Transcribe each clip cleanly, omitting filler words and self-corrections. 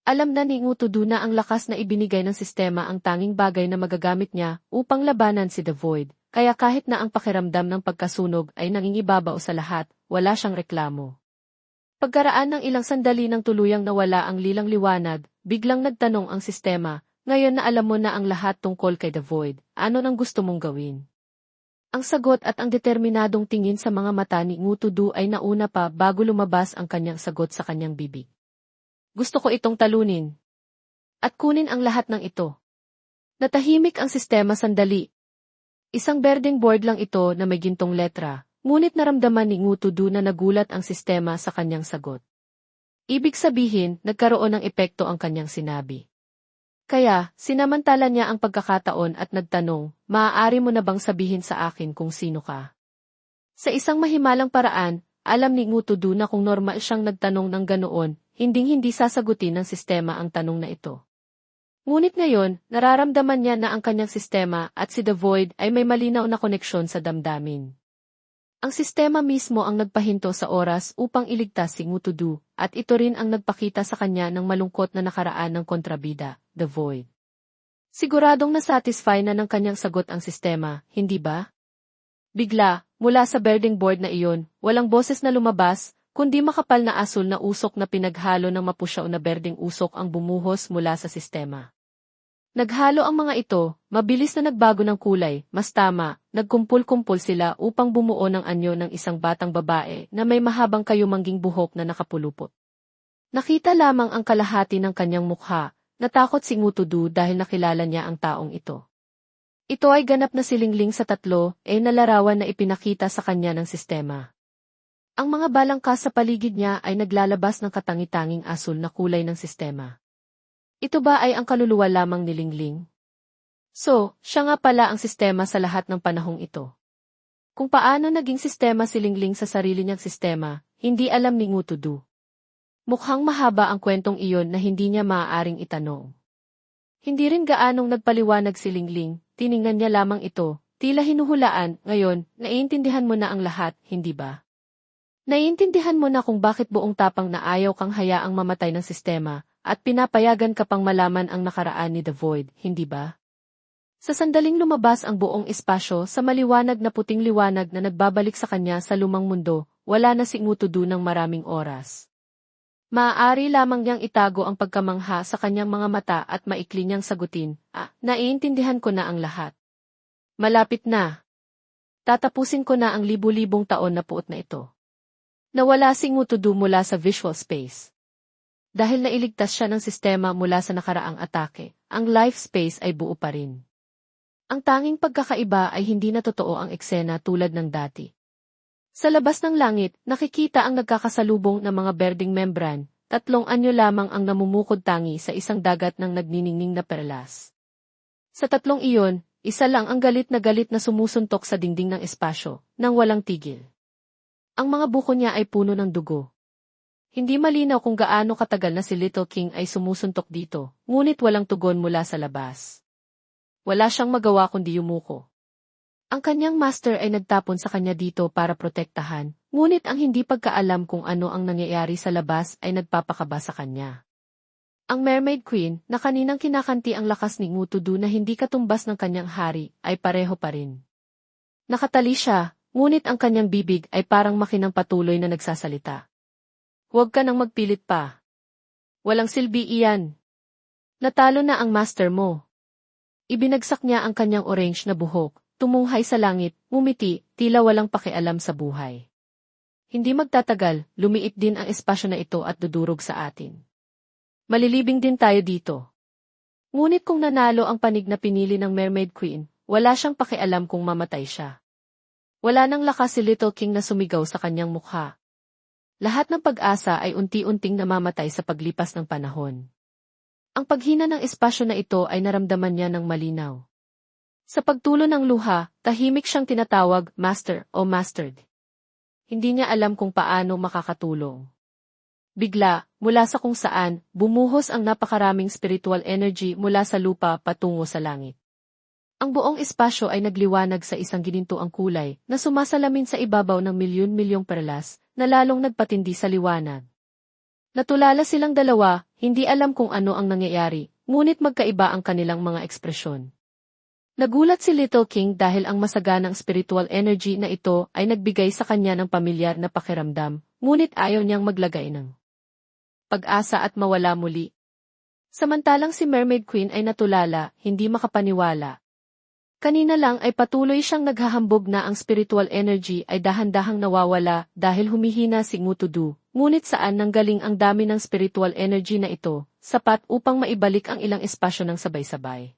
Alam na ni Ngutudu na ang lakas na ibinigay ng sistema ang tanging bagay na magagamit niya upang labanan si The Void, kaya kahit na ang pakiramdam ng pagkasunog ay nangingibabaw sa lahat, wala siyang reklamo. Pagkaraan ng ilang sandali nang tuluyang nawala ang lilang liwanag, biglang nagtanong ang sistema, ngayon na alam mo na ang lahat tungkol kay The Void, ano nang gusto mong gawin? Ang sagot at ang determinadong tingin sa mga mata ni Ngutudu ay nauna pa bago lumabas ang kanyang sagot sa kanyang bibig. Gusto ko itong talunin. At kunin ang lahat ng ito. Natahimik ang sistema sandali. Isang berdeng board lang ito na may gintong letra, ngunit naramdaman ni Ngutudu na nagulat ang sistema sa kanyang sagot. Ibig sabihin, nagkaroon ng epekto ang kanyang sinabi. Kaya, sinamantala niya ang pagkakataon at nagtanong, maaari mo na bang sabihin sa akin kung sino ka? Sa isang mahimalang paraan, alam ni Ngutudu na kung normal siyang nagtanong ng ganoon, hinding-hindi sasagutin ng sistema ang tanong na ito. Ngunit ngayon, nararamdaman niya na ang kanyang sistema at si The Void ay may malinaw na koneksyon sa damdamin. Ang sistema mismo ang nagpahinto sa oras upang iligtas si Ngutudu, at ito rin ang nagpakita sa kanya ng malungkot na nakaraan ng kontrabida, The Void. Siguradong nasatisfy na ng kanyang sagot ang sistema, hindi ba? Bigla, mula sa berdeng board na iyon, walang boses na lumabas, kundi makapal na asul na usok na pinaghalo ng mapusyaw na berdeng usok ang bumuhos mula sa sistema. Naghalo ang mga ito, mabilis na nagbago ng kulay, mas tama, nagkumpul-kumpul sila upang bumuo ng anyo ng isang batang babae na may mahabang kayumangging buhok na nakapulupot. Nakita lamang ang kalahati ng kanyang mukha, natakot si Ngutudu dahil nakilala niya ang taong ito. Ito ay ganap na silingling sa tatlo, na larawan na ipinakita sa kanya ng sistema. Ang mga balangkas sa paligid niya ay naglalabas ng katangi-tanging asul na kulay ng sistema. Ito ba ay ang kaluluwa lamang ni Lingling? So, siya nga pala ang sistema sa lahat ng panahong ito. Kung paano naging sistema si Lingling sa sarili niyang sistema, hindi alam ni Ngutudu. Mukhang mahaba ang kwentong iyon na hindi niya maaaring itanong. Hindi rin gaanong nagpaliwanag si Lingling, tiningnan niya lamang ito, tila hinuhulaan, ngayon, naiintindihan mo na ang lahat, hindi ba? Naiintindihan mo na kung bakit buong tapang na ayaw kang hayaang mamatay ng sistema, at pinapayagan ka pang malaman ang nakaraan ni The Void, hindi ba? Sa sandaling lumabas ang buong espasyo sa maliwanag na puting liwanag na nagbabalik sa kanya sa lumang mundo, wala na si Ngutudu ng maraming oras. Maaari lamang niyang itago ang pagkamangha sa kanyang mga mata at maikli niyang sagutin, naiintindihan ko na ang lahat. Malapit na. Tatapusin ko na ang libu-libong taon na puot na ito. Nawala si Ngutudu mula sa visual space. Dahil nailigtas siya ng sistema mula sa nakaraang atake, ang life space ay buo pa rin. Ang tanging pagkakaiba ay hindi na totoo ang eksena tulad ng dati. Sa labas ng langit, nakikita ang nagkakasalubong na mga berdeng membran, 3 anyo lamang ang namumukod tangi sa isang dagat ng nagniningning na perlas. Sa 3 iyon, isa lang ang galit na sumusuntok sa dingding ng espasyo, nang walang tigil. Ang mga buko niya ay puno ng dugo. Hindi malinaw kung gaano katagal na si Little King ay sumusuntok dito, ngunit walang tugon mula sa labas. Wala siyang magawa kundi yumuko. Ang kanyang master ay nagtapon sa kanya dito para protektahan, ngunit ang hindi pagkaalam kung ano ang nangyayari sa labas ay nagpapakaba sa kanya. Ang Mermaid Queen, na kaninang kinakanti ang lakas ni Ngutudu na hindi katumbas ng kanyang hari, ay pareho pa rin. Nakatali siya, ngunit ang kanyang bibig ay parang makinang patuloy na nagsasalita. Huwag ka nang magpilit pa. Walang silbi iyan. Natalo na ang master mo. Ibinagsak niya ang kanyang orange na buhok, tumunghay sa langit, ngumiti, tila walang pakialam sa buhay. Hindi magtatagal, lumiit din ang espasyo na ito at dudurog sa atin. Malilibing din tayo dito. Ngunit kung nanalo ang panig na pinili ng Mermaid Queen, wala siyang pakialam kung mamatay siya. Wala nang lakas si Little King na sumigaw sa kanyang mukha. Lahat ng pag-asa ay unti-unting namamatay sa paglipas ng panahon. Ang paghina ng espasyo na ito ay naramdaman niya ng malinaw. Sa pagtulo ng luha, tahimik siyang tinatawag, Master o Mastered. Hindi niya alam kung paano makakatulong. Bigla, mula sa kung saan, bumuhos ang napakaraming spiritual energy mula sa lupa patungo sa langit. Ang buong espasyo ay nagliwanag sa isang ginintuang kulay na sumasalamin sa ibabaw ng milyon-milyong perlas na lalong nagpatindi sa liwanag. Natulala silang dalawa, hindi alam kung ano ang nangyayari, ngunit magkaiba ang kanilang mga ekspresyon. Nagulat si Little King dahil ang masaganang spiritual energy na ito ay nagbigay sa kanya ng pamilyar na pakiramdam, ngunit ayaw niyang maglagay ng pag-asa at mawala muli. Samantalang si Mermaid Queen ay natulala, hindi makapaniwala. Kanina lang ay patuloy siyang naghahambog na ang spiritual energy ay dahan-dahang nawawala dahil humihina si Ngutudu, ngunit saan nanggaling ang dami ng spiritual energy na ito, sapat upang maibalik ang ilang espasyo ng sabay-sabay.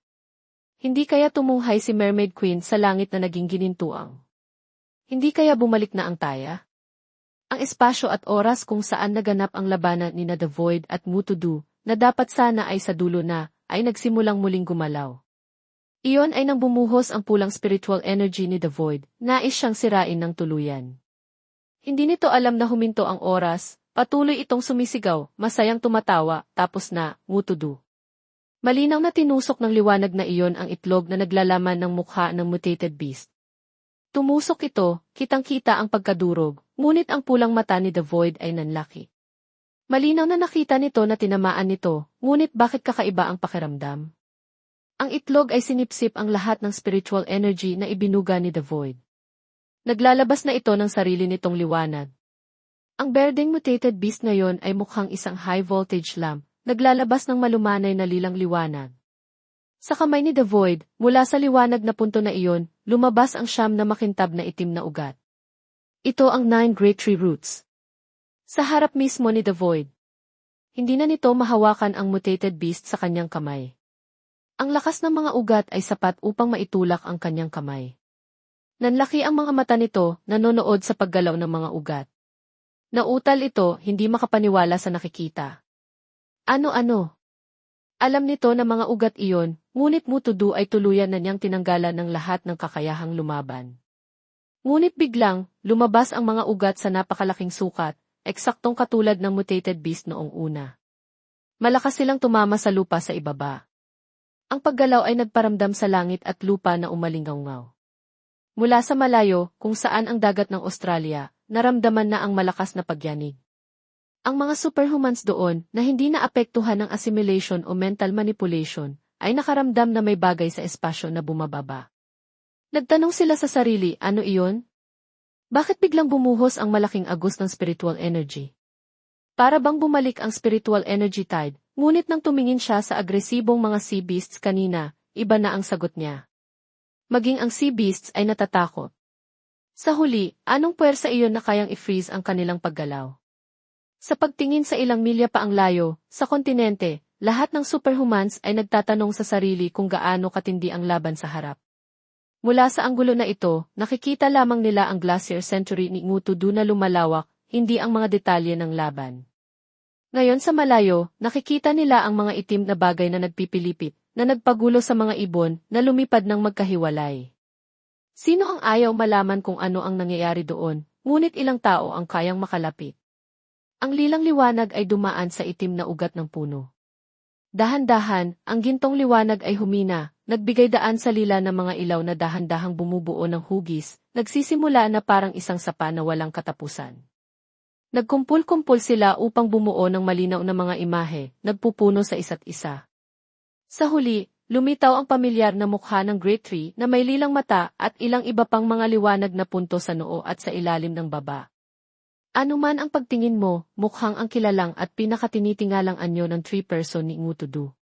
Hindi kaya tumuhay si Mermaid Queen sa langit na naging ginintuang? Hindi kaya bumalik na ang taya? Ang espasyo at oras kung saan naganap ang labanan ni The Void at Ngutudu, na dapat sana ay sa dulo na, ay nagsimulang muling gumalaw. Iyon ay nang bumuhos ang pulang spiritual energy ni The Void, nais siyang sirain ng tuluyan. Hindi nito alam na huminto ang oras, patuloy itong sumisigaw, masayang tumatawa, tapos na, Ngutudu. Malinaw na tinusok ng liwanag na iyon ang itlog na naglalaman ng mukha ng mutated beast. Tumusok ito, kitang-kita ang pagkadurog, ngunit ang pulang mata ni The Void ay nanlaki. Malinaw na nakita nito na tinamaan nito, ngunit bakit kakaiba ang pakiramdam? Ang itlog ay sinipsip ang lahat ng spiritual energy na ibinuga ni The Void. Naglalabas na ito ng sarili nitong liwanag. Ang berdeng mutated beast na yon ay mukhang isang high voltage lamp, naglalabas ng malumanay na lilang liwanag. Sa kamay ni The Void, mula sa liwanag na punto na iyon, lumabas ang 9 na makintab na itim na ugat. Ito ang 9 Great Tree Roots. Sa harap mismo ni The Void. Hindi na nito mahawakan ang mutated beast sa kanyang kamay. Ang lakas ng mga ugat ay sapat upang maitulak ang kanyang kamay. Nanlaki ang mga mata nito, nanonood sa paggalaw ng mga ugat. Nautal ito, hindi makapaniwala sa nakikita. Ano-ano? Alam nito na mga ugat iyon, ngunit Ngutudu ay tuluyan na niyang tinanggalan ng lahat ng kakayahang lumaban. Ngunit biglang, lumabas ang mga ugat sa napakalaking sukat, eksaktong katulad ng mutated beast noong una. Malakas silang tumama sa lupa sa ibaba. Ang paggalaw ay nagparamdam sa langit at lupa na umalingaw-ngaw. Mula sa malayo, kung saan ang dagat ng Australia, naramdaman na ang malakas na pagyanig. Ang mga superhumans doon, na hindi naapektuhan ng assimilation o mental manipulation, ay nakaramdam na may bagay sa espasyo na bumababa. Nagtanong sila sa sarili, ano iyon? Bakit biglang bumuhos ang malaking agos ng spiritual energy? Para bang bumalik ang spiritual energy tide, ngunit nang tumingin siya sa agresibong mga sea beasts kanina, iba na ang sagot niya. Maging ang sea beasts ay natatakot. Sa huli, anong puwersa iyon na kayang i-freeze ang kanilang paggalaw? Sa pagtingin sa ilang milya pa ang layo, sa kontinente, lahat ng superhumans ay nagtatanong sa sarili kung gaano katindi ang laban sa harap. Mula sa anggulo na ito, nakikita lamang nila ang Glacier Century ni Ngutudu na lumalawak, hindi ang mga detalye ng laban. Ngayon sa malayo, nakikita nila ang mga itim na bagay na nagpipilipit, na nagpagulo sa mga ibon na lumipad ng magkahiwalay. Sino ang ayaw malaman kung ano ang nangyayari doon, ngunit ilang tao ang kayang makalapit. Ang lilang liwanag ay dumaan sa itim na ugat ng puno. Dahan-dahan, ang gintong liwanag ay humina, nagbigay daan sa lila ng mga ilaw na dahan-dahang bumubuo ng hugis, nagsisimula na parang isang sapa na walang katapusan. Nagkumpul-kumpul sila upang bumuo ng malinaw na mga imahe, nagpupuno sa isa't isa. Sa huli, lumitaw ang pamilyar na mukha ng Great Tree na may lilang mata at ilang iba pang mga liwanag na punto sa noo at sa ilalim ng baba. Ano man ang pagtingin mo, mukhang ang kilalang at pinakatinitingalang anyo ng tree person ni Ngutudu.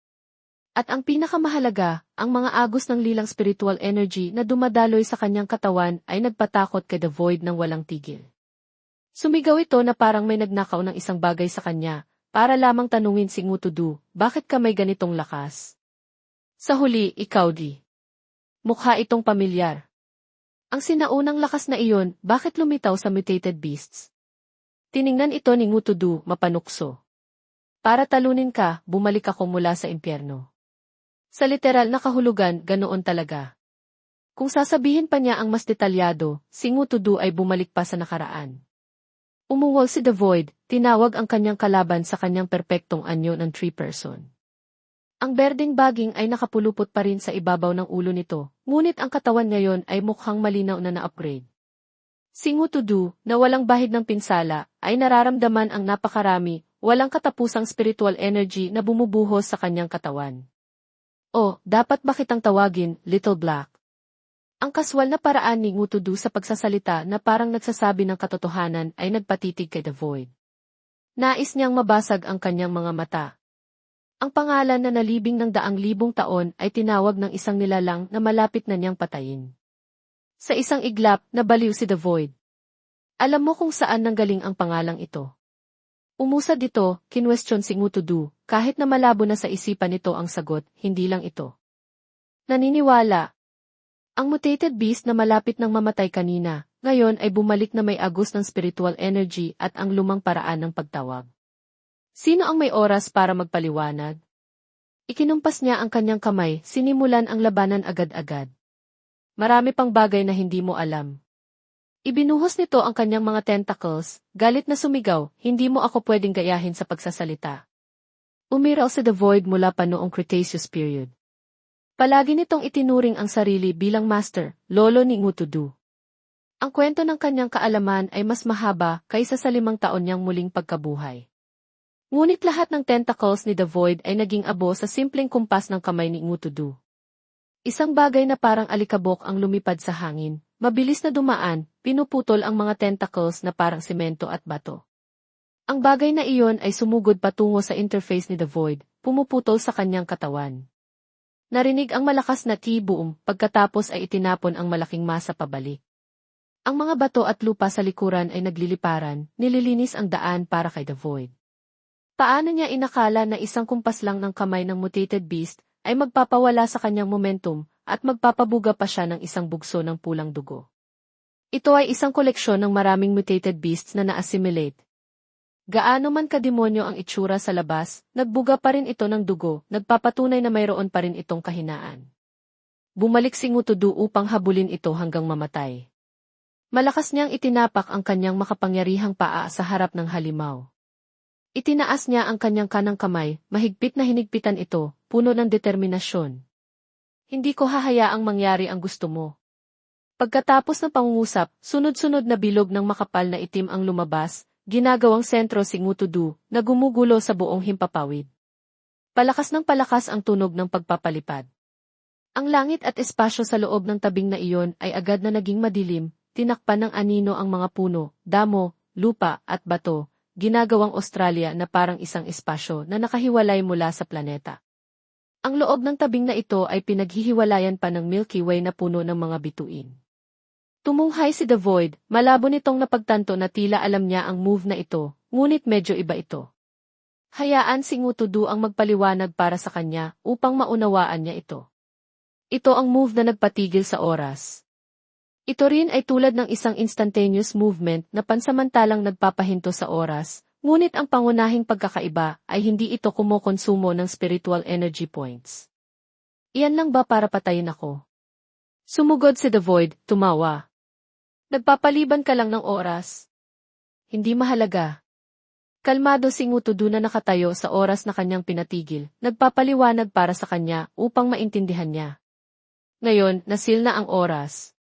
At ang pinakamahalaga, ang mga agos ng lilang spiritual energy na dumadaloy sa kanyang katawan ay nagpatakot kay The Void ng walang tigil. Sumigaw ito na parang may nagnakaw ng isang bagay sa kanya, para lamang tanungin si Ngutudu, bakit ka may ganitong lakas? Sa huli, ikaw di. Mukha itong pamilyar. Ang sinaunang lakas na iyon, bakit lumitaw sa mutated beasts? Tiningnan ito ni Ngutudu, mapanukso. Para talunin ka, bumalik ako mula sa impyerno. Sa literal na kahulugan, ganoon talaga. Kung sasabihin pa niya ang mas detalyado, si Ngutudu ay bumalik pa sa nakaraan. Umuwol si The Void, tinawag ang kanyang kalaban sa kanyang perpektong anyo ng tree person. Ang berdeng baging ay nakapulupot pa rin sa ibabaw ng ulo nito, ngunit ang katawan ngayon ay mukhang malinaw na na-upgrade. Si Ngutudu, na walang bahid ng pinsala, ay nararamdaman ang napakarami, walang katapusang spiritual energy na bumubuhos sa kanyang katawan. O, dapat ba kitang tawagin, Little Black? Ang kaswal na paraan ni Ngutudu sa pagsasalita na parang nagsasabi ng katotohanan ay nagpatitig kay The Void. Nais niyang mabasag ang kanyang mga mata. Ang pangalan na nalibing ng daang libong taon ay tinawag ng isang nilalang na malapit na niyang patayin. Sa isang iglap, nabaliw si The Void. Alam mo kung saan nanggaling ang pangalang ito. Umusad dito, kinwestiyon si Ngutudu, kahit na malabo na sa isipan nito ang sagot, hindi lang ito. Naniniwala. Ang mutated beast na malapit ng mamatay kanina, ngayon ay bumalik na may agos ng spiritual energy at ang lumang paraan ng pagtawag. Sino ang may oras para magpaliwanag? Ikinumpas niya ang kanyang kamay, sinimulan ang labanan agad-agad. Marami pang bagay na hindi mo alam. Ibinuhos nito ang kanyang mga tentacles, galit na sumigaw, hindi mo ako pwedeng gayahin sa pagsasalita. Umiral si The Void mula pa noong Cretaceous period. Palagi nitong itinuring ang sarili bilang master, lolo ni Ngutudu. Ang kwento ng kanyang kaalaman ay mas mahaba kaysa sa 5 taon niyang muling pagkabuhay. Ngunit lahat ng tentacles ni The Void ay naging abo sa simpleng kumpas ng kamay ni Ngutudu. Isang bagay na parang alikabok ang lumipad sa hangin, mabilis na dumaan, pinuputol ang mga tentacles na parang semento at bato. Ang bagay na iyon ay sumugod patungo sa interface ni The Void, pumuputol sa kanyang katawan. Narinig ang malakas na T-boom, pagkatapos ay itinapon ang malaking masa pabalik. Ang mga bato at lupa sa likuran ay nagliliparan, nililinis ang daan para kay The Void. Paano niya inakala na isang kumpas lang ng kamay ng mutated beast ay magpapawala sa kanyang momentum at magpapabuga pa siya ng isang bugso ng pulang dugo? Ito ay isang koleksyon ng maraming mutated beasts na na-assimilate. Gaano man kademonyo ang itsura sa labas, nagbuga pa rin ito ng dugo, nagpapatunay na mayroon pa rin itong kahinaan. Bumalik si Ngutudu upang habulin ito hanggang mamatay. Malakas niyang itinapak ang kanyang makapangyarihang paa sa harap ng halimaw. Itinaas niya ang kanyang kanang kamay, mahigpit na hinigpitan ito, puno ng determinasyon. Hindi ko hahayaang mangyari ang gusto mo. Pagkatapos ng pangungusap, sunod-sunod na bilog ng makapal na itim ang lumabas, ginagawang sentro si Ngutudu, na gumugulo sa buong himpapawid. Palakas ng palakas ang tunog ng pagpapalipad. Ang langit at espasyo sa loob ng tabing na iyon ay agad na naging madilim, tinakpan ng anino ang mga puno, damo, lupa at bato, ginagawang Australia na parang isang espasyo na nakahiwalay mula sa planeta. Ang loob ng tabing na ito ay pinaghihiwalayan pa ng Milky Way na puno ng mga bituin. Tumunghay si The Void, malabo nitong napagtanto na tila alam niya ang move na ito, ngunit medyo iba ito. Hayaan si Ngutudu ang magpaliwanag para sa kanya upang maunawaan niya ito. Ito ang move na nagpatigil sa oras. Ito rin ay tulad ng isang instantaneous movement na pansamantalang nagpapahinto sa oras, ngunit ang pangunahing pagkakaiba ay hindi ito kumokonsumo ng spiritual energy points. Iyan lang ba para patayin ako? Sumugod si The Void, tumawa. Nagpapaliban ka lang ng oras. Hindi mahalaga. Kalmado si Ngutudu na nakatayo sa oras na kanyang pinatigil, nagpapaliwanag para sa kanya upang maintindihan niya. Ngayon, nasil na ang oras.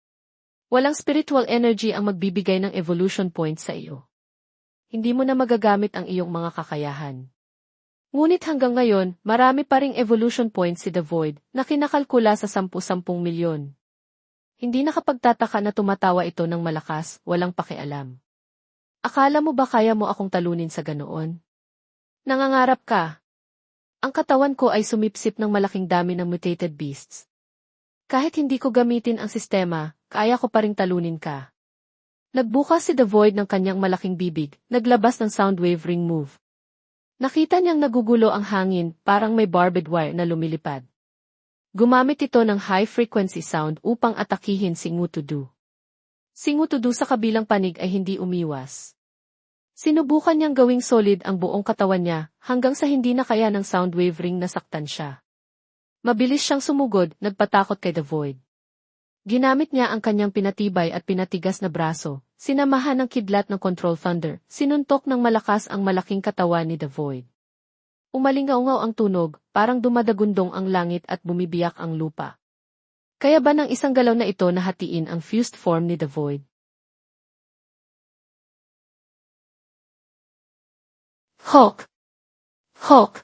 Walang spiritual energy ang magbibigay ng evolution points sa iyo. Hindi mo na magagamit ang iyong mga kakayahan. Ngunit hanggang ngayon, marami pa ring evolution points si The Void na kinakalkula sa 10-10 milyon. Hindi nakapagtataka na tumatawa ito ng malakas, walang pakialam. Akala mo ba kaya mo akong talunin sa ganoon? Nangangarap ka. Ang katawan ko ay sumipsip ng malaking dami ng mutated beasts. Kahit hindi ko gamitin ang sistema, kaya ko pa ring talunin ka. Nagbukas si The Void ng kanyang malaking bibig, naglabas ng soundwave ring move. Nakita niyang nagugulo ang hangin, parang may barbed wire na lumilipad. Gumamit ito ng high-frequency sound upang atakihin si Ngutudu. Si Ngutudu sa kabilang panig ay hindi umiwas. Sinubukan niyang gawing solid ang buong katawan niya, hanggang sa hindi na kaya ng soundwave ring nasaktan siya. Mabilis siyang sumugod, nagpatakot kay The Void. Ginamit niya ang kanyang pinatibay at pinatigas na braso, sinamahan ng kidlat ng Control Thunder, sinuntok ng malakas ang malaking katawan ni The Void. Umalingaungaw ang tunog, parang dumadagundong ang langit at bumibiyak ang lupa. Kaya ba ng isang galaw na ito nahatiin ang fused form ni The Void? Hawk! Hawk!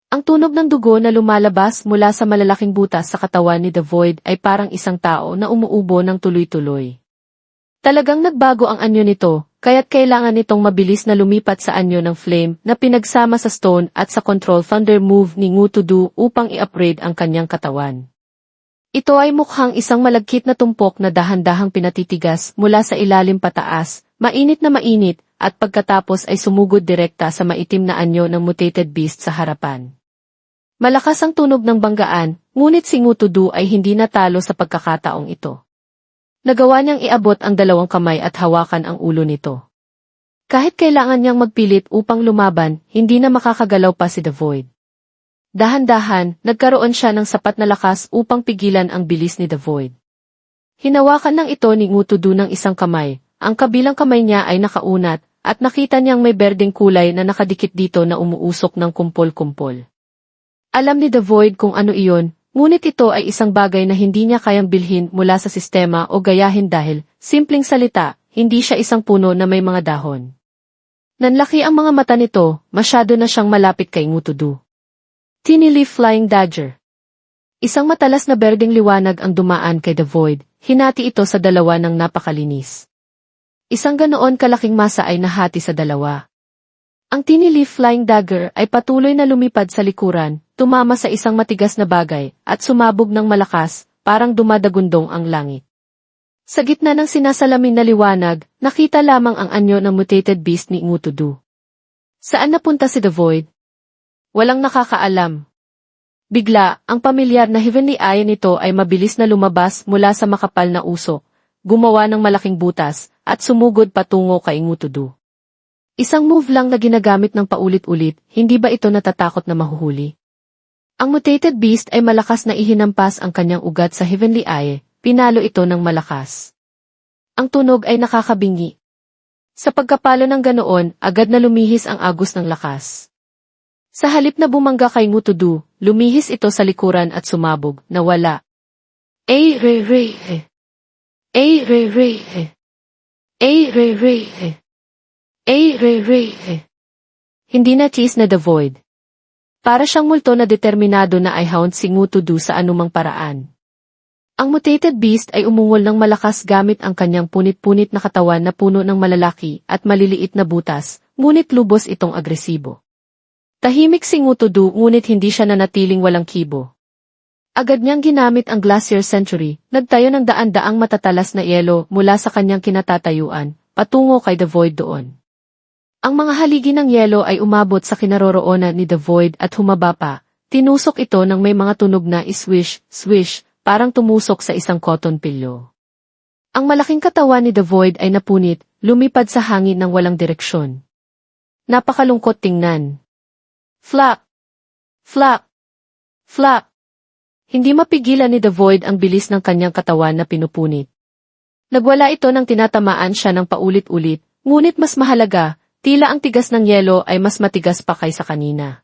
Ang tunog ng dugo na lumalabas mula sa malalaking butas sa katawan ni The Void ay parang isang tao na umuubo ng tuloy-tuloy. Talagang nagbago ang anyo nito, kaya't kailangan nitong mabilis na lumipat sa anyo ng flame na pinagsama sa stone at sa control thunder move ni Ngutudu upang i-upgrade ang kanyang katawan. Ito ay mukhang isang malagkit na tumpok na dahan-dahang pinatitigas mula sa ilalim pataas, mainit na mainit, at pagkatapos ay sumugod direkta sa maitim na anyo ng mutated beast sa harapan. Malakas ang tunog ng banggaan, ngunit si Ngutudu ay hindi natalo sa pagkakataong ito. Nagawa niyang iabot ang dalawang kamay at hawakan ang ulo nito. Kahit kailangan niyang magpilit upang lumaban, hindi na makakagalaw pa si The Void. Dahan-dahan, nagkaroon siya ng sapat na lakas upang pigilan ang bilis ni The Void. Hinawakan ng ito ni Ngutudu ng isang kamay, ang kabilang kamay niya ay nakaunat, at nakita niyang may berdeng kulay na nakadikit dito na umuusok ng kumpol-kumpol. Alam ni The Void kung ano iyon, ngunit ito ay isang bagay na hindi niya kayang bilhin mula sa sistema o gayahin dahil, simpleng salita, hindi siya isang puno na may mga dahon. Nanlaki ang mga mata nito, masyado na siyang malapit kay Ngutudu. Tiny Leaf Flying Dagger. Isang matalas na berdeng liwanag ang dumaan kay The Void, hinati ito sa dalawa ng napakalinis. Isang ganoon kalaking masa ay nahati sa dalawa. Ang Tiny Leaf Flying Dagger ay patuloy na lumipad sa likuran, tumama sa isang matigas na bagay, at sumabog ng malakas, parang dumadagundong ang langit. Sa gitna ng sinasalamin na liwanag, nakita lamang ang anyo ng mutated beast ni Ngutudu. Saan napunta si The Void? Walang nakakaalam. Bigla, ang pamilyar na Heavenly Eye nito ay mabilis na lumabas mula sa makapal na usok, gumawa ng malaking butas, at sumugod patungo kay Ngutudu. Isang move lang na ginagamit ng paulit-ulit, hindi ba ito natatakot na mahuhuli? Ang mutated beast ay malakas na ihinampas ang kanyang ugat sa Heavenly Eye, pinalo ito ng malakas. Ang tunog ay nakakabingi. Sa pagkapalo ng ganoon, agad na lumihis ang agos ng lakas. Sa halip na bumangga kay Ngutudu, lumihis ito sa likuran at sumabog, nawala. Ay re re he. Ay re re he. Ay re re he. Ay re re he. Hindi na cheese na The Void. Para siyang multo na determinado na ay hound si Ngutudu sa anumang paraan. Ang mutated beast ay umungol ng malakas gamit ang kanyang punit-punit na katawan na puno ng malalaki at maliliit na butas, ngunit lubos itong agresibo. Tahimik si Ngutudu ngunit hindi siya nanatiling walang kibo. Agad niyang ginamit ang Glacier Century, nagtayo ng daan-daang matatalas na yelo mula sa kanyang kinatatayuan, patungo kay The Void doon. Ang mga haligi ng yelo ay umabot sa kinaroroonan ni The Void at humaba pa, tinusok ito ng may mga tunog na iswish, swish, parang tumusok sa isang cotton pillow. Ang malaking katawan ni The Void ay napunit, lumipad sa hangin ng walang direksyon. Napakalungkot tingnan. Flap! Flap! Flap! Hindi mapigilan ni The Void ang bilis ng kanyang katawan na pinupunit. Nagwala ito nang tinatamaan siya ng paulit-ulit, ngunit mas mahalaga, tila ang tigas ng yelo ay mas matigas pa kaysa kanina.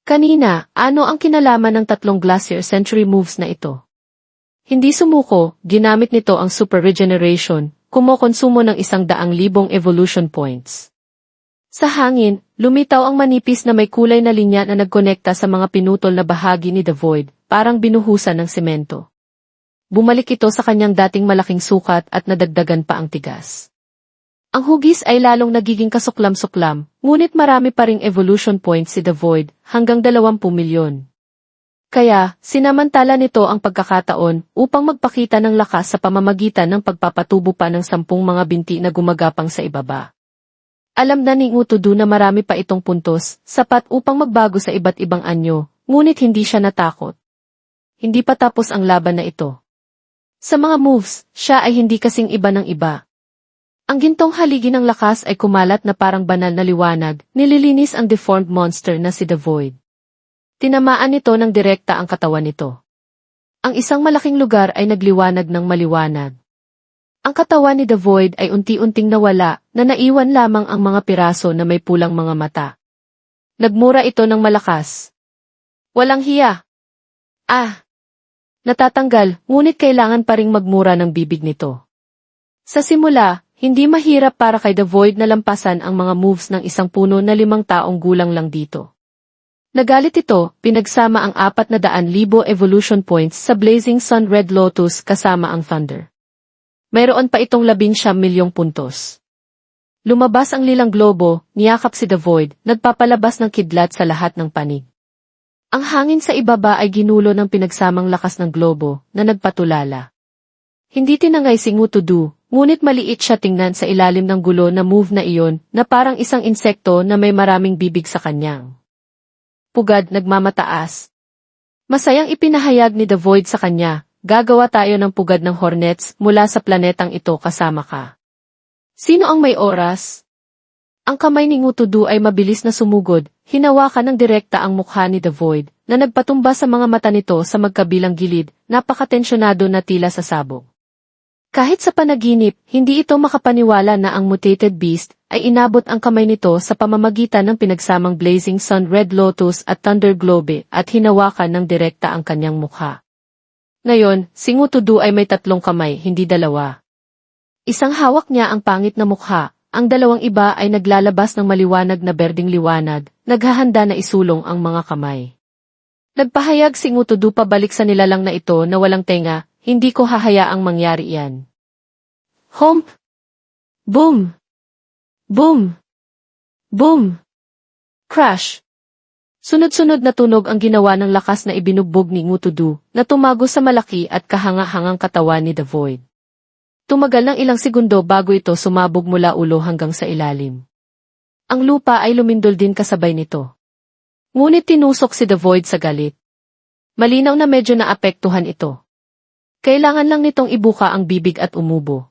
Kanina, ano ang kinalaman ng tatlong Glacier Century moves na ito? Hindi sumuko, ginamit nito ang Super Regeneration, kumokonsumo ng 100,000 evolution points. Sa hangin, lumitaw ang manipis na may kulay na linya na nagkonekta sa mga pinutol na bahagi ni The Void, parang binuhusan ng semento. Bumalik ito sa kanyang dating malaking sukat at nadagdagan pa ang tigas. Ang hugis ay lalong nagiging kasuklam-suklam, ngunit marami pa ring evolution points si The Void, hanggang 20 milyon. Kaya, sinamantala nito ang pagkakataon upang magpakita ng lakas sa pamamagitan ng pagpapatubo pa ng 10 mga binti na gumagapang sa ibaba. Alam na ni Ngutudu na marami pa itong puntos, sapat upang magbago sa iba't ibang anyo, ngunit hindi siya natakot. Hindi pa tapos ang laban na ito. Sa mga moves, siya ay hindi kasing iba ng iba. Ang gintong haligi ng lakas ay kumalat na parang banal na liwanag, nililinis ang deformed monster na si The Void. Tinamaan nito ng direkta ang katawan nito. Ang isang malaking lugar ay nagliwanag ng maliwanag. Ang katawan ni The Void ay unti-unting nawala, na naiwan lamang ang mga piraso na may pulang mga mata. Nagmura ito ng malakas. Walang hiya. Natatanggal, ngunit kailangan pa ring magmura ng bibig nito. Sa simula, hindi mahirap para kay The Void na lampasan ang mga moves ng isang puno na 5 taong gulang lang dito. Nagalit ito, pinagsama ang 400,000 evolution points sa Blazing Sun Red Lotus kasama ang Thunder. Mayroon pa itong 19 milyong puntos. Lumabas ang lilang globo, niyakap si The Void, nagpapalabas ng kidlat sa lahat ng panig. Ang hangin sa ibaba ay ginulo ng pinagsamang lakas ng globo na nagpatulala. Hindi tinangay si Ngutudu, ngunit maliit siya tingnan sa ilalim ng gulo na move na iyon na parang isang insekto na may maraming bibig sa kanyang pugad nagmamataas. Masayang ipinahayag ni The Void sa kanya, gagawa tayo ng pugad ng hornets mula sa planetang ito kasama ka. Sino ang may oras? Ang kamay ni Ngutudu ay mabilis na sumugod, hinawakan ng direkta ang mukha ni The Void, na nagpatumba sa mga mata nito sa magkabilang gilid, napakatensyonado na tila sa sabog. Kahit sa panaginip, hindi ito makapaniwala na ang mutated beast ay inabot ang kamay nito sa pamamagitan ng pinagsamang Blazing Sun Red Lotus at Thunder Globe at hinawakan ng direkta ang kanyang mukha. Ngayon, si Ngutudu ay may 3 kamay, hindi 2. Isang hawak niya ang pangit na mukha, ang 2 iba ay naglalabas ng maliwanag na berdeng liwanag, naghahanda na isulong ang mga kamay. Nagpahayag si Ngutudu pabalik sa nilalang na ito na walang tenga, hindi ko hahayaang mangyari iyan. Hump! Boom! Boom! Boom! Crash! Sunod-sunod na tunog ang ginawa ng lakas na ibinugbog ni Ngutudu, na tumago sa malaki at kahanga-hangang katawan ni The Void. Tumagal ng ilang segundo bago ito sumabog mula ulo hanggang sa ilalim. Ang lupa ay lumindol din kasabay nito. Ngunit tinusok si The Void sa galit. Malinaw na medyo naapektuhan ito. Kailangan lang nitong ibuka ang bibig at umubo.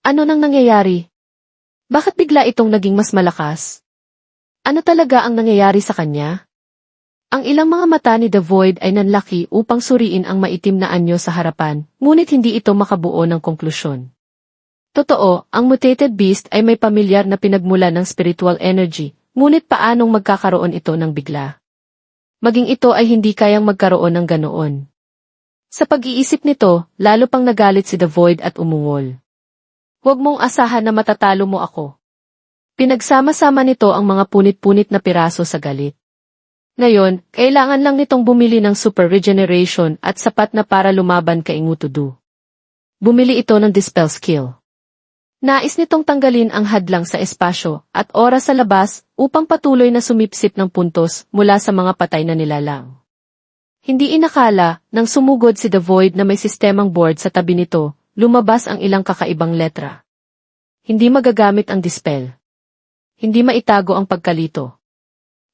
Ano nang nangyayari? Bakit bigla itong naging mas malakas? Ano talaga ang nangyayari sa kanya? Ang ilang mga mata ni The Void ay nanlaki upang suriin ang maitim na anyo sa harapan, ngunit hindi ito makabuo ng konklusyon. Totoo, ang mutated beast ay may pamilyar na pinagmula ng spiritual energy, ngunit paanong magkakaroon ito ng bigla? Maging ito ay hindi kayang magkaroon ng ganoon. Sa pag-iisip nito, lalo pang nagalit si The Void at umungol. Huwag mong asahan na matatalo mo ako. Pinagsama-sama nito ang mga punit-punit na piraso sa galit. Ngayon, kailangan lang nitong bumili ng super regeneration at sapat na para lumaban kay Ngutudu. Bumili ito ng dispel skill. Nais nitong tanggalin ang hadlang sa espasyo at oras sa labas upang patuloy na sumipsip ng puntos mula sa mga patay na nilalang. Hindi inakala, nang sumugod si The Void na may sistemang board sa tabi nito, lumabas ang ilang kakaibang letra. Hindi magagamit ang dispel. Hindi maitago ang pagkalito.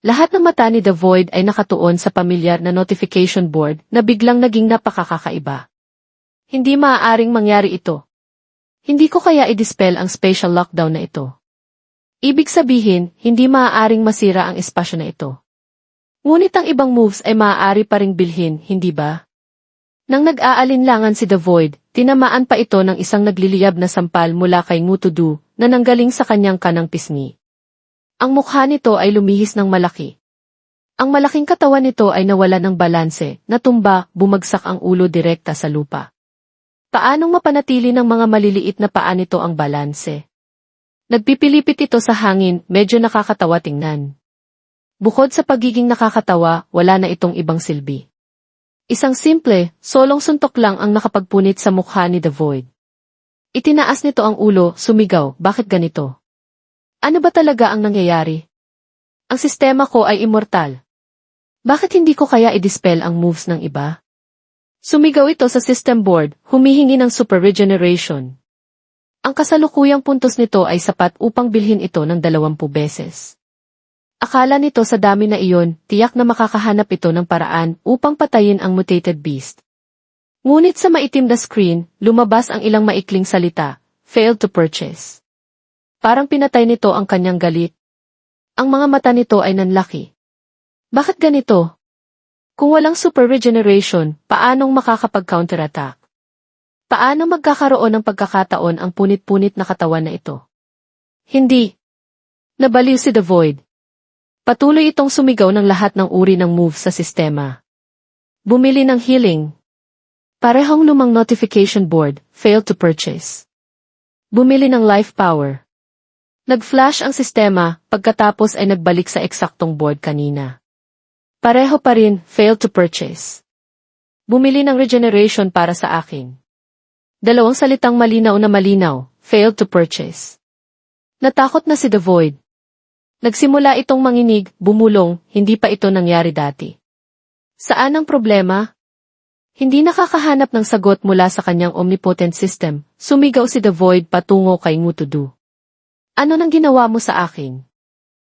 Lahat ng mata ni The Void ay nakatuon sa pamilyar na notification board na biglang naging napakakakaiba. Hindi maaaring mangyari ito. Hindi ko kaya i-dispel ang spatial lockdown na ito. Ibig sabihin, hindi maaaring masira ang espasyo na ito. Ngunit ang ibang moves ay maaari pa ring bilhin, hindi ba? Nang nag-aalinlangan si The Void, tinamaan pa ito ng isang nagliliyab na sampal mula kay Ngutudu na nanggaling sa kanyang kanang pisngi. Ang mukha nito ay lumihis ng malaki. Ang malaking katawan nito ay nawala ng balanse, natumba, bumagsak ang ulo direkta sa lupa. Paanong mapanatili ng mga maliliit na paa nito ang balanse? Nagpipilipit ito sa hangin, medyo nakakatawa tingnan. Bukod sa pagiging nakakatawa, wala na itong ibang silbi. Isang simple, solong suntok lang ang nakapagpunit sa mukha ni The Void. Itinaas nito ang ulo, sumigaw, bakit ganito? Ano ba talaga ang nangyayari? Ang sistema ko ay immortal. Bakit hindi ko kaya i-dispel ang moves ng iba? Sumigaw ito sa system board, humihingi ng super regeneration. Ang kasalukuyang puntos nito ay sapat upang bilhin ito ng 20 beses. Akala nito sa dami na iyon, tiyak na makakahanap ito ng paraan upang patayin ang mutated beast. Ngunit sa maitim na screen, lumabas ang ilang maikling salita, failed to purchase. Parang pinatay nito ang kanyang galit. Ang mga mata nito ay nanlaki. Bakit ganito? Kung walang super regeneration, paanong makakapag-counterattack? Paano magkakaroon ng pagkakataon ang punit-punit na katawan na ito? Hindi. Nabaliw si The Void. Patuloy itong sumigaw ng lahat ng uri ng move sa sistema. Bumili ng healing. Parehong lumang notification board, failed to purchase. Bumili ng life power. Nag-flash ang sistema, pagkatapos ay nagbalik sa eksaktong board kanina. Pareho pa rin, failed to purchase. Bumili ng regeneration para sa akin. Dalawang salitang malinaw na malinaw, failed to purchase. Natakot na si The Void. Nagsimula itong manginig, bumulong, hindi pa ito nangyari dati. Saan ang problema? Hindi nakakahanap ng sagot mula sa kanyang omnipotent system, sumigaw si The Void patungo kay Ngutudu. Ano nang ginawa mo sa akin?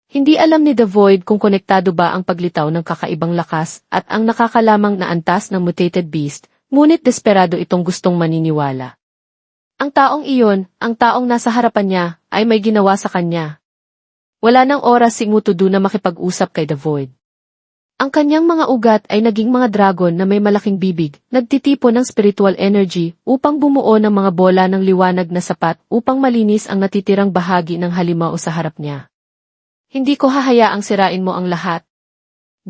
Hindi alam ni The Void kung konektado ba ang paglitaw ng kakaibang lakas at ang nakakalamang na antas ng mutated beast, ngunit desperado itong gustong maniniwala. Ang taong iyon, ang taong nasa harapan niya, ay may ginawa sa kanya. Wala nang oras si Ngutudu na makipag-usap kay The Void. Ang kanyang mga ugat ay naging mga dragon na may malaking bibig, nagtitipon ng spiritual energy upang bumuo ng mga bola ng liwanag na sapat upang malinis ang natitirang bahagi ng halimaw sa harap niya. Hindi ko hahayaang sirain mo ang lahat.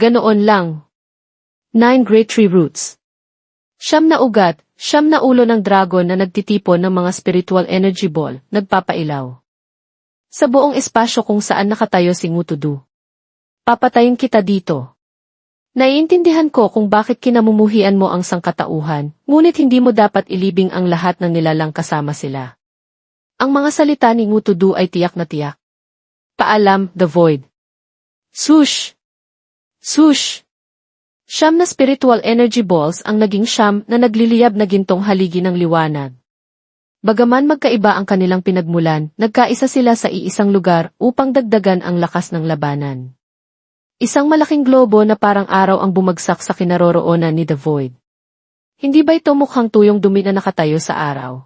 Ganoon lang. 9 Great Tree Roots. 9 na ugat, 9 na ulo ng dragon na nagtitipon ng mga spiritual energy ball, nagpapailaw. Sa buong espasyo kung saan nakatayo si Ngutudu. Papatayin kita dito. Naiintindihan ko kung bakit kinamumuhian mo ang sangkatauhan, ngunit hindi mo dapat ilibing ang lahat ng nilalang kasama sila. Ang mga salita ni Ngutudu ay tiyak na tiyak. Paalam, The Void. Swoosh! Swoosh! 9 na spiritual energy balls ang naging 9 na nagliliyab na gintong haligi ng liwanag. Bagaman magkaiba ang kanilang pinagmulan, nagkaisa sila sa iisang lugar upang dagdagan ang lakas ng labanan. Isang malaking globo na parang araw ang bumagsak sa kinaroroonan ni The Void. Hindi ba ito mukhang tuyong dumi na nakatayo sa araw?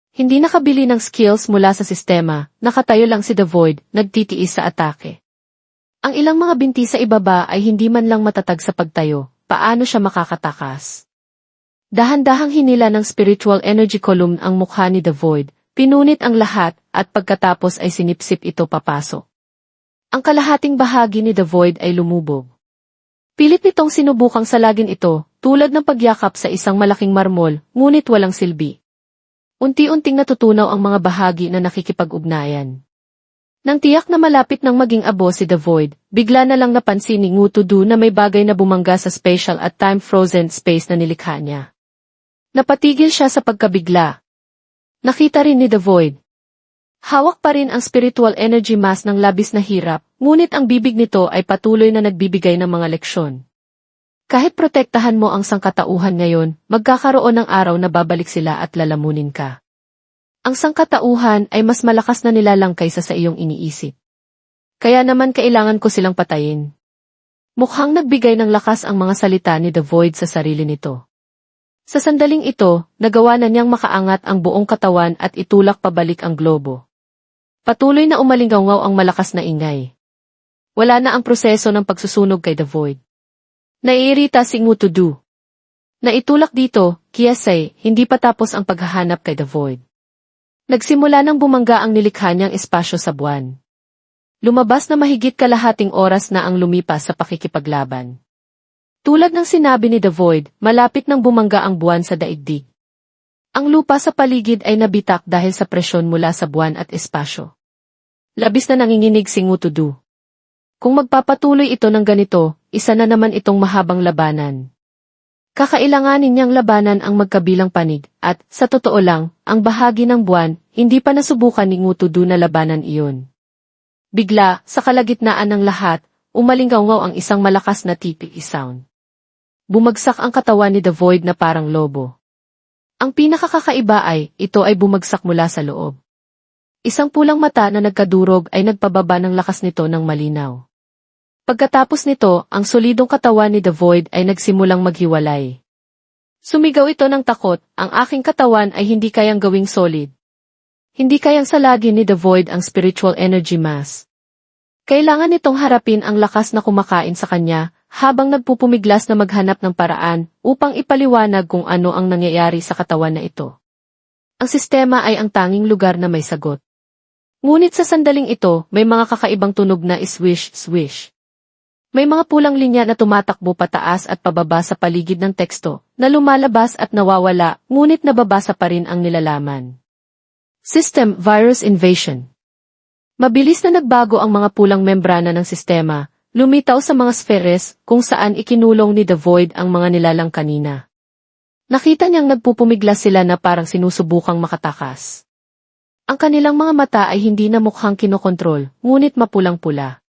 Hindi nakabili ng skills mula sa sistema, nakatayo lang si The Void, nagtitiis sa atake. Ang ilang mga binti sa ibaba ay hindi man lang matatag sa pagtayo, paano siya makakatakas? Dahan-dahang hinila ng spiritual energy column ang mukha ni The Void, pinunit ang lahat, at pagkatapos ay sinipsip ito papasok. Ang kalahating bahagi ni The Void ay lumubog. Pilit nitong sinubukang salagin ito, tulad ng pagyakap sa isang malaking marmol, ngunit walang silbi. Unti-unting natutunaw ang mga bahagi na nakikipag-ugnayan. Nang tiyak na malapit ng maging abo si The Void, bigla na lang napansin ni Ngutudu na may bagay na bumangga sa spatial at time-frozen space na nilikha niya. Napatigil siya sa pagkabigla. Nakita rin ni The Void. Hawak pa rin ang spiritual energy mass ng labis na hirap, ngunit ang bibig nito ay patuloy na nagbibigay ng mga leksyon. Kahit protektahan mo ang sangkatauhan ngayon, magkakaroon ng araw na babalik sila at lalamunin ka. Ang sangkatauhan ay mas malakas na nilalang kaysa sa iyong iniisip. Kaya naman kailangan ko silang patayin. Mukhang nagbigay ng lakas ang mga salita ni The Void sa sarili nito. Sa sandaling ito, nagawa na niyang makaangat ang buong katawan at itulak pabalik ang globo. Patuloy na umalingaw ang malakas na ingay. Wala na ang proseso ng pagsusunog kay The Void. Naiirita si Ngutudu. Naitulak dito, Kiyasay, hindi pa tapos ang paghahanap kay The Void. Nagsimula nang bumangga ang nilikha niyang espasyo sa buwan. Lumabas na mahigit kalahating oras na ang lumipas sa pakikipaglaban. Tulad ng sinabi ni The Void, malapit nang bumangga ang buwan sa daigdig. Ang lupa sa paligid ay nabitak dahil sa presyon mula sa buwan at espasyo. Labis na nanginginig si Ngutudu. Kung magpapatuloy ito ng ganito, isa na naman itong mahabang labanan. Kakailanganin niyang labanan ang magkabilang panig, at, sa totoo lang, ang bahagi ng buwan, hindi pa nasubukan ni Ngutudu na labanan iyon. Bigla, sa kalagitnaan ng lahat, umalingaw ang isang malakas na tipi sound. Bumagsak ang katawan ni The Void na parang lobo. Ang pinakakakaiba ay, ito ay bumagsak mula sa loob. Isang pulang mata na nagkadurog ay nagpababa ng lakas nito ng malinaw. Pagkatapos nito, ang solidong katawan ni The Void ay nagsimulang maghiwalay. Sumigaw ito ng takot, ang aking katawan ay hindi kayang gawing solid. Hindi kayang salagin ni The Void ang spiritual energy mass. Kailangan nitong harapin ang lakas na kumakain sa kanya, habang nagpupumiglas na maghanap ng paraan upang ipaliwanag kung ano ang nangyayari sa katawan na ito. Ang sistema ay ang tanging lugar na may sagot. Ngunit sa sandaling ito, may mga kakaibang tunog na swish-swish. May mga pulang linya na tumatakbo pataas at pababa sa paligid ng teksto, na lumalabas at nawawala, ngunit nababasa pa rin ang nilalaman. System Virus Invasion. Mabilis na nagbago ang mga pulang membrana ng sistema, lumitaw sa mga spheres kung saan ikinulong ni The Void ang mga nilalang kanina. Nakita niyang nagpupumiglas sila na parang sinusubukang makatakas. Ang kanilang mga mata ay hindi na mukhang kinokontrol, ngunit mapulang-pula.